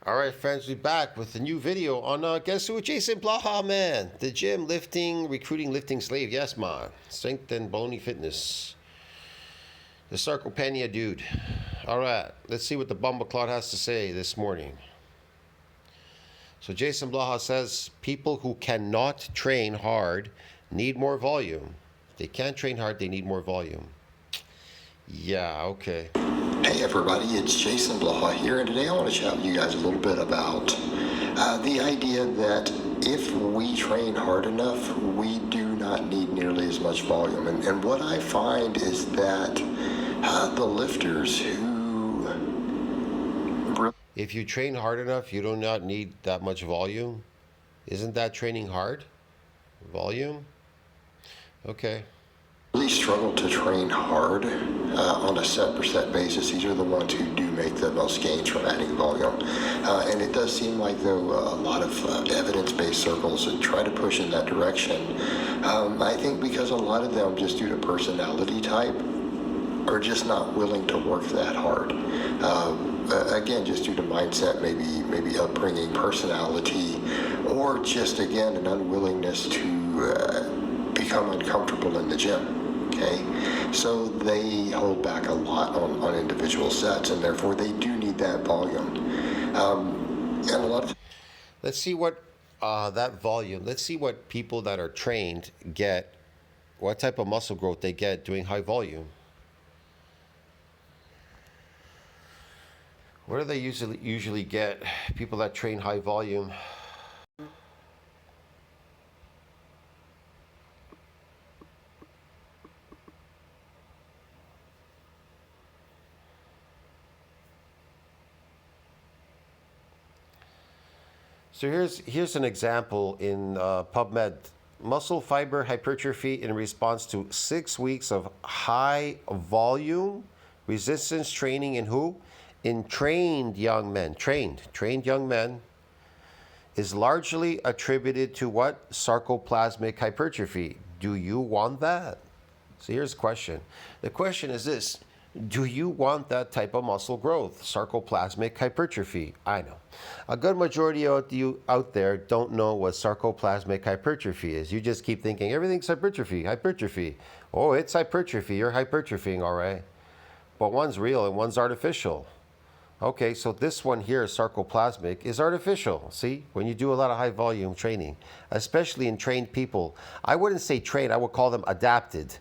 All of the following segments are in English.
All right, friends, we're back with a new video on guess who? JasonBlaha, man. The gym, lifting, recruiting, lifting slave. Yes, man. Strength and bony fitness. The Sarcopania dude. All right, let's see what the Bumbleclot has to say this morning. So JasonBlaha says people who cannot train hard need more volume. If they can't train hard, they need more volume. Yeah, okay. Hey everybody, it's JasonBlaha here, and today I want to chat with you guys a little bit about the idea that if we train hard enough, we do not need nearly as much volume. And what I find is that the lifters who... If you train hard enough, you do not need that much volume? Isn't that training hard? Volume? Okay. really struggle to train hard on a set per set basis. These are the ones who do make the most gains from adding volume. And it does seem like, though, a lot of evidence-based circles that try to push in that direction. I think because a lot of them, just due to personality type, are just not willing to work that hard. Again, just due to mindset, maybe upbringing, personality, or just, again, an unwillingness to become uncomfortable in the gym. Okay, so they hold back a lot on individual sets, and therefore they do need that volume. And a lot of... Let's see what that volume, let's see what people that are trained get, what type of muscle growth they get doing high volume. What do they usually get, people that train high volume? So here's an example in PubMed. Muscle fiber hypertrophy in response to 6 weeks of high volume resistance training in who? In trained young men. Trained young men is largely attributed to what? Sarcoplasmic hypertrophy. Do you want that? So here's the question. The question is this. Do you want that type of muscle growth? Sarcoplasmic hypertrophy. I know. A good majority of you out there don't know what sarcoplasmic hypertrophy is. You just keep thinking everything's hypertrophy, hypertrophy. Oh, it's hypertrophy. You're hypertrophying, all right. But one's real and one's artificial. Okay, so this one here, sarcoplasmic, is artificial. See, when you do a lot of high volume training, especially in trained people, I wouldn't say trained, I would call them adapted.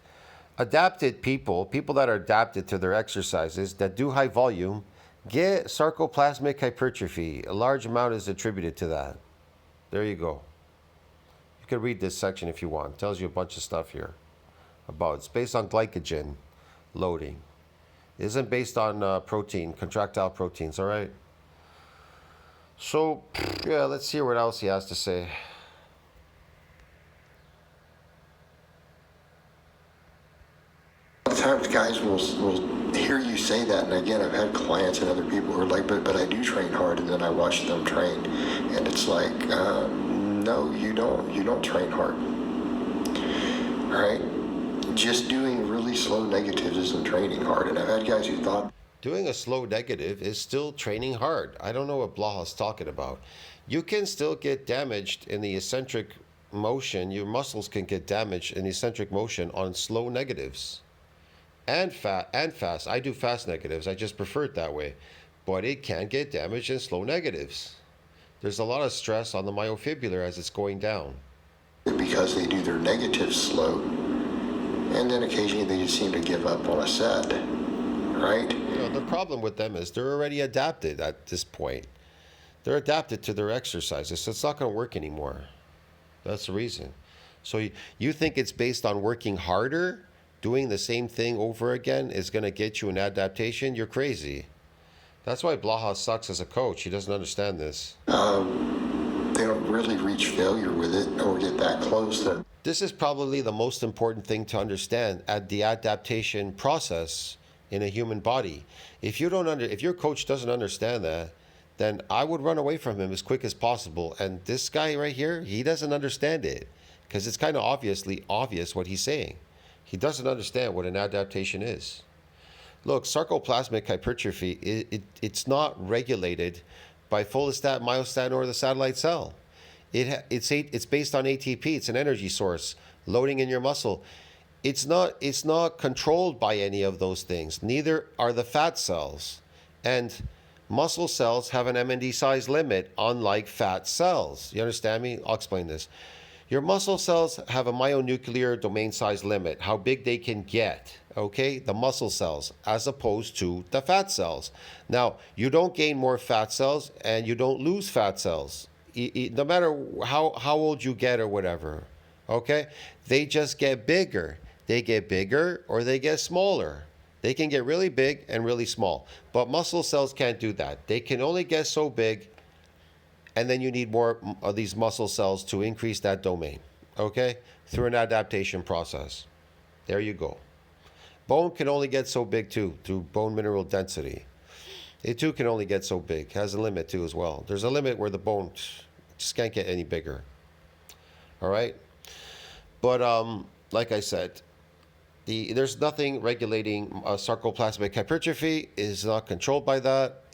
Adapted people, people that are adapted to their exercises that do high volume, get sarcoplasmic hypertrophy. A large amount is attributed to that. There you go. You can read this section if you want. It tells you a bunch of stuff here about. It's based on glycogen loading. It isn't based on protein, contractile proteins, all right? So, yeah, let's see what else he has to say. Sometimes guys will hear you say that, and again, I've had clients and other people who are like, but I do train hard, and then I watch them train, and it's like, no, you don't train hard, all right? Just doing really slow negatives isn't training hard, and I've had guys who thought doing a slow negative is still training hard. I don't know what Blaha's talking about. You can still get damaged in the eccentric motion. Your muscles can get damaged in eccentric motion on slow negatives. And fast. I do fast negatives. I just prefer it that way. But it can get damaged in slow negatives. There's a lot of stress on the myofibula as it's going down. Because they do their negatives slow, and then occasionally they just seem to give up on a set, right? You know, the problem with them is they're already adapted at this point. They're adapted to their exercises, so it's not going to work anymore. That's the reason. So you think it's based on working harder? Doing the same thing over again is going to get you an adaptation? You're crazy. That's why Blaha sucks as a coach. He doesn't understand this. They don't really reach failure with it or get that close. This is probably the most important thing to understand at the adaptation process in a human body. If your coach doesn't understand that, then I would run away from him as quick as possible. And this guy right here, he doesn't understand it because it's kind of obviously obvious what he's saying. He doesn't understand what an adaptation is. Look, sarcoplasmic hypertrophy, it's not regulated by follistatin, myostatin, or the satellite cell. It's based on ATP. It's an energy source loading in your muscle. It's not controlled by any of those things. Neither are the fat cells. And muscle cells have an MND size limit, unlike fat cells. You understand me? I'll explain this. Your muscle cells have a myonuclear domain size limit, how big they can get, okay? The muscle cells, as opposed to the fat cells. Now, you don't gain more fat cells and you don't lose fat cells, no matter how old you get or whatever, okay? They just get bigger. They get bigger or they get smaller. They can get really big and really small, but muscle cells can't do that. They can only get so big, and then you need more of these muscle cells to increase that domain, okay? Through an adaptation process. There you go. Bone can only get so big too, through bone mineral density. It too can only get so big, has a limit too as well. There's a limit where the bone just can't get any bigger, all right? But like I said, there's nothing regulating sarcoplasmic hypertrophy. Is not controlled by that.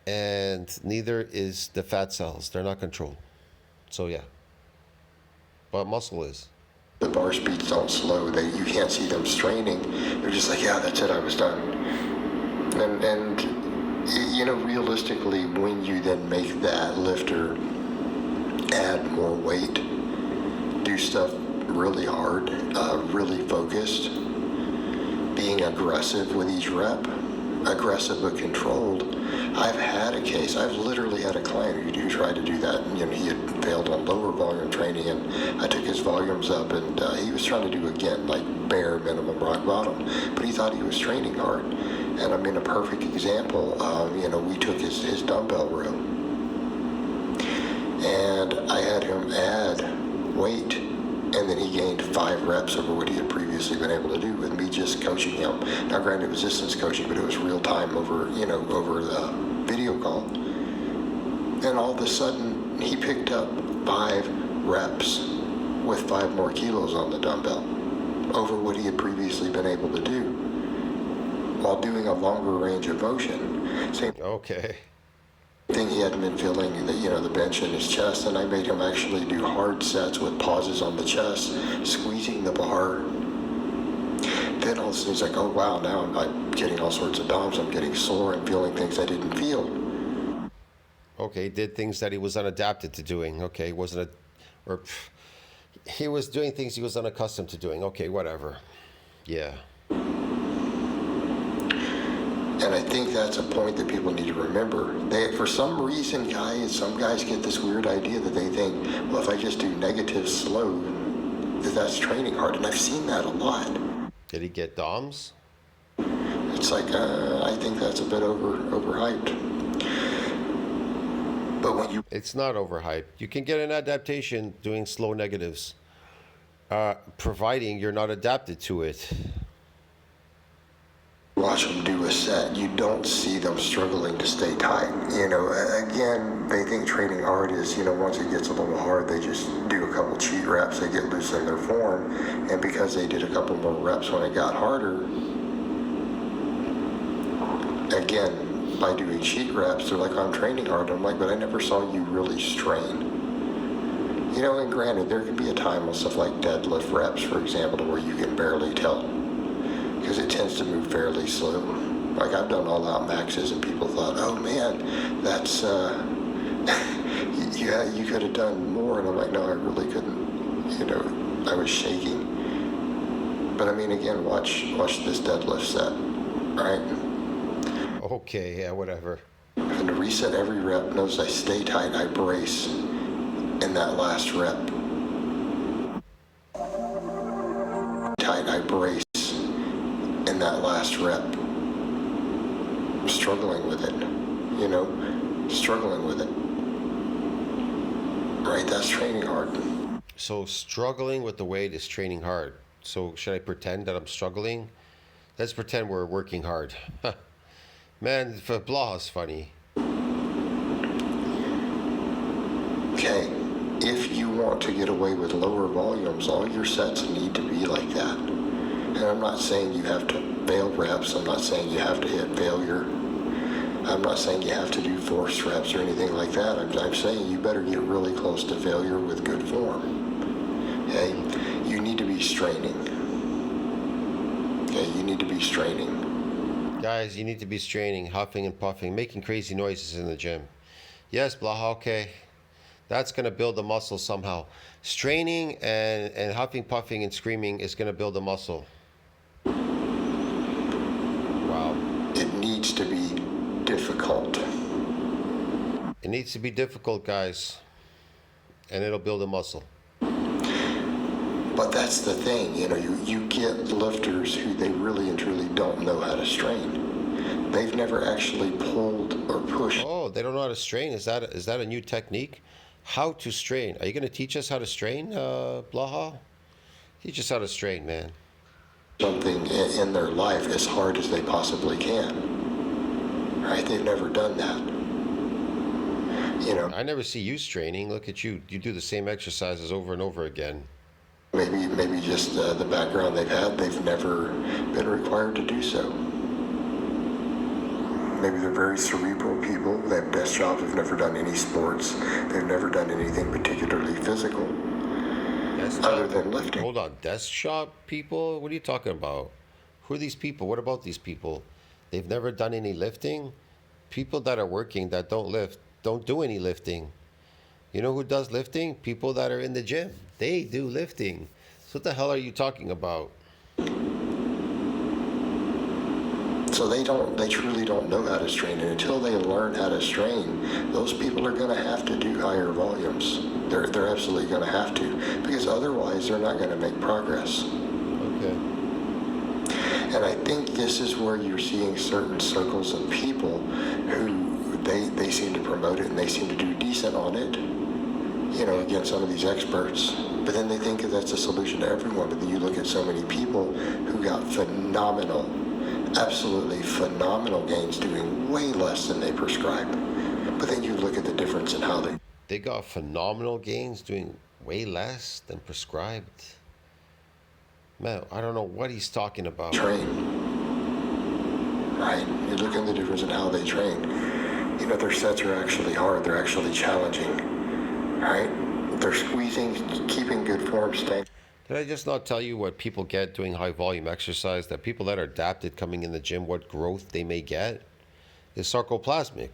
And neither is the fat cells. They're not controlled. So yeah. But muscle is. The bar speeds don't slow. You can't see them straining. They're just like, yeah, that's it, I was done. And you know, realistically, when you then make that lifter add more weight, do stuff really hard, really focused, being aggressive with each rep, aggressive but controlled. I've had a case, I've literally had a client who tried to do that. You know, he had failed on lower volume training, and I took his volumes up, and he was trying to do, again, like bare minimum rock bottom, but he thought he was training hard. And I mean, a perfect example, you know, we took his dumbbell row, and I had him add weight, and then he gained 5 reps over what he had previously been able to do with me just coaching him. Now, granted, it was distance coaching, but it was real time over the video call. And all of a sudden, he picked up 5 reps with 5 more kilos on the dumbbell over what he had previously been able to do while doing a longer range of motion. Same thing, he hadn't been feeling the bench in his chest, and I made him actually do hard sets with pauses on the chest, squeezing the bar. Then all of a sudden he's like, oh wow, now I'm getting all sorts of DOMs, I'm getting sore and feeling things I didn't feel. Okay, did things that he was unadapted to doing. Okay, he was doing things he was unaccustomed to doing. Okay, whatever. Yeah. And I think that's a point that people need to remember. For some reason, some guys get this weird idea that they think, well, if I just do negative slow, that's training hard. And I've seen that a lot. Did he get DOMs? It's like, I think that's a bit overhyped. But when you... It's not overhyped. You can get an adaptation doing slow negatives, providing you're not adapted to it. Watch them do a set, you don't see them struggling to stay tight. Again, they think training hard is, once it gets a little hard, they just do a couple cheat reps, they get loose in their form, and because they did a couple more reps when it got harder, again, by doing cheat reps, they're like, I'm training hard. I'm like, but I never saw you really strain. And granted, there can be a time with stuff like deadlift reps, for example, to where you can barely tell, because it tends to move fairly slow. Like, I've done all-out maxes, and people thought, oh man, that's, yeah, you could have done more. And I'm like, no, I really couldn't. I was shaking. But I mean, again, watch this deadlift set, right? Okay, yeah, whatever. And to reset every rep, notice I stay tight, I brace in that last rep. Tight, I brace in that last rep. I'm struggling with it, struggling with it. Right, that's training hard. So struggling with the weight is training hard. So should I pretend that I'm struggling? Let's pretend we're working hard. Man, Blaha's funny. Okay, if you want to get away with lower volumes, all your sets need to be like that. And I'm not saying you have to fail reps. I'm not saying you have to hit failure. I'm not saying you have to do force reps or anything like that. I'm saying you better get really close to failure with good form. Okay? You need to be straining. Okay, you need to be straining. Guys, you need to be straining, huffing and puffing, making crazy noises in the gym. Yes, Blaha, okay. That's going to build the muscle somehow. Straining and huffing, puffing, and screaming is going to build the muscle. Wow. It needs to be difficult. It needs to be difficult, guys. And it'll build a muscle. But that's the thing, you get lifters who they really and truly don't know how to strain. They've never actually pulled or pushed. Oh, they don't know how to strain? Is that a new technique? How to strain? Are you going to teach us how to strain, Blaha? Teach us how to strain, man. Something in their life as hard as they possibly can. Right? They've never done that. I never see you straining. Look at you. You do the same exercises over and over again. Maybe just the background they've had, they've never been required to do so. Maybe they're very cerebral people. They have desk jobs, they've never done any sports. They've never done anything particularly physical other than lifting. Hold on, desk shop people? What are you talking about? Who are these people? What about these people? They've never done any lifting? People that are working that don't lift, don't do any lifting. You know who does lifting? People that are in the gym. They do lifting. So what the hell are you talking about? So they truly don't know how to strain, and until they learn how to strain, those people are going to have to do higher volumes. They're absolutely going to have to, because otherwise they're not going to make progress. Okay. And I think this is where you're seeing certain circles of people who they seem to promote it and they seem to do decent on it, against some of these experts. But then they think that that's a solution to everyone. But then you look at so many people who got absolutely phenomenal gains doing way less than they prescribe. But then you look at the difference in how they got phenomenal gains doing way less than prescribed. Man, I don't know what he's talking about. Train. Right? You look at the difference in how they train. Their sets are actually hard. They're actually challenging. Right? They're squeezing, keeping good form, staying. Did I just not tell you what people get doing high volume exercise? That people that are adapted coming in the gym, what growth they may get is sarcoplasmic.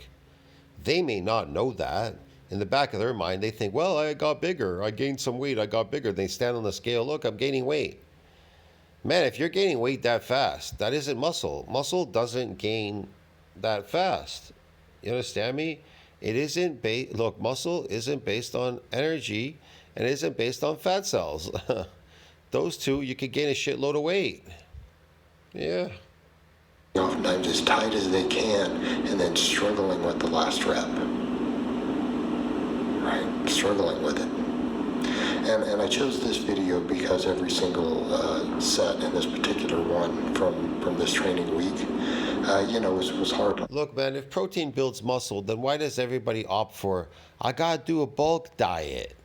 They may not know that. In the back of their mind, they think, well, I got bigger. I gained some weight. I got bigger. They stand on the scale. Look, I'm gaining weight. Man, if you're gaining weight that fast, that isn't muscle. Muscle doesn't gain that fast. You understand me? It isn't look, muscle isn't based on energy and isn't based on fat cells. Those two, you could gain a shitload of weight. Yeah. Oftentimes as tight as they can and then struggling with the last rep. Right? Struggling with it. And I chose this video because every single set in this particular one from this training week, was hard. Look, man, if protein builds muscle, then why does everybody opt for, I gotta do a bulk diet?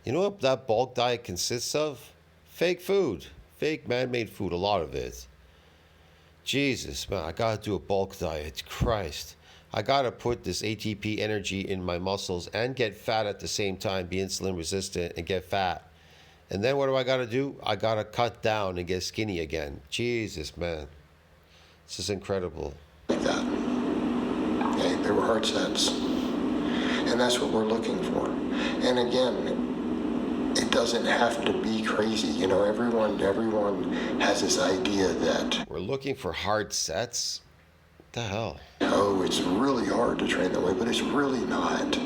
You know what that bulk diet consists of? Fake food. Fake man-made food, a lot of it. Jesus, man, I gotta do a bulk diet. Christ. I gotta put this ATP energy in my muscles and get fat at the same time, be insulin resistant and get fat. And then what do I gotta do? I gotta cut down and get skinny again. Jesus, man. This is incredible. Like that. Okay, they were hard sets. And that's what we're looking for. And again, it doesn't have to be crazy. Everyone has this idea that we're looking for hard sets? What the hell? Oh, it's really hard to train that way, but it's really not.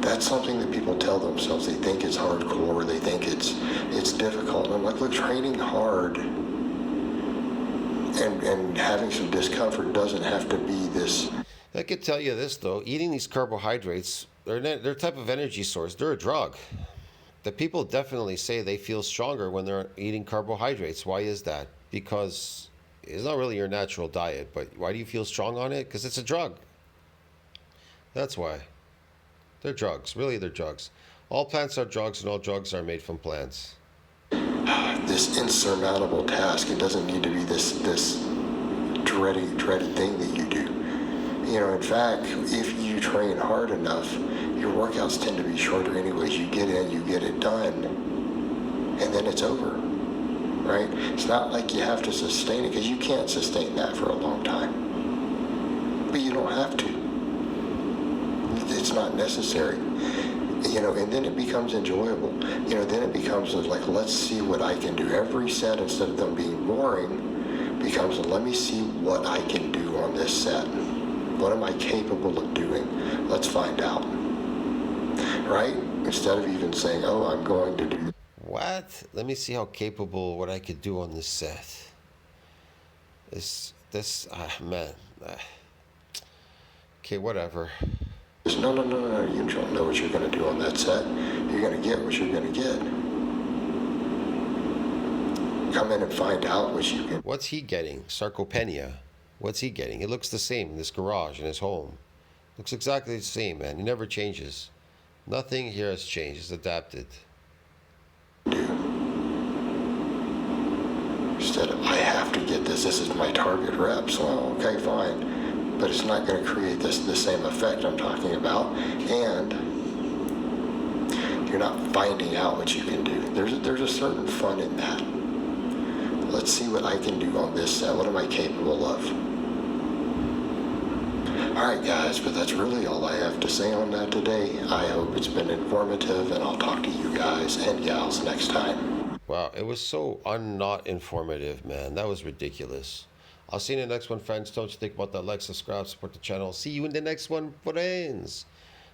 That's something that people tell themselves. They think it's hardcore. They think it's difficult. And I'm like, look, training hard and having some discomfort doesn't have to be this. I could tell you this, though. Eating these carbohydrates, they're a type of energy source. They're a drug. The people definitely say they feel stronger when they're eating carbohydrates. Why is that? Because it's not really your natural diet, but why do you feel strong on it? Because it's a drug. That's why. They're drugs. Really, they're drugs. All plants are drugs, and all drugs are made from plants. This insurmountable task. It doesn't need to be this dreaded thing that you do. In fact, if you train hard enough, your workouts tend to be shorter anyways. You get in, you get it done, and then it's over, right? It's not like you have to sustain it, because you can't sustain that for a long time. But you don't have to. It's not necessary. And then it becomes enjoyable. Then it becomes like, let's see what I can do. Every set, instead of them being boring, becomes, let me see what I can do on this set. What am I capable of doing? Let's find out. Right? Instead of even saying, oh, I'm going to do. What? Let me see how capable, what I could do on this set. Man. Okay, whatever. No, you don't know what you're going to do on that set. You're going to get what you're going to get. Come in and find out what you can. What's he getting? Sarcopenia. What's he getting? It looks the same in this garage, in his home. Looks exactly the same, man. He never changes. Nothing here has changed. It's adapted. Instead of, I have to get this. This is my target reps. Well, okay, fine. But it's not going to create the same effect I'm talking about, and you're not finding out what you can do. There's a certain fun in that. Let's see what I can do on this set. What am I capable of? All right, guys, but that's really all I have to say on that today. I hope it's been informative, and I'll talk to you guys and gals next time. Wow, it was so not informative, man. That was ridiculous. I'll see you in the next one, friends. Don't you think about that? Like, subscribe, support the channel. See you in the next one, friends.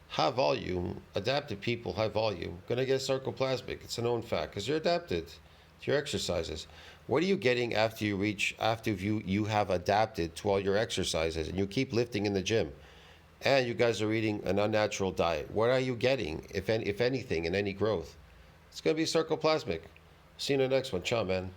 High volume, adapted people, high volume. Gonna get sarcoplasmic. It's a known fact because you're adapted to your exercises. What are you getting after you have adapted to all your exercises and you keep lifting in the gym? And you guys are eating an unnatural diet. What are you getting, if anything, in any growth? It's gonna be sarcoplasmic. See you in the next one. Ciao, man.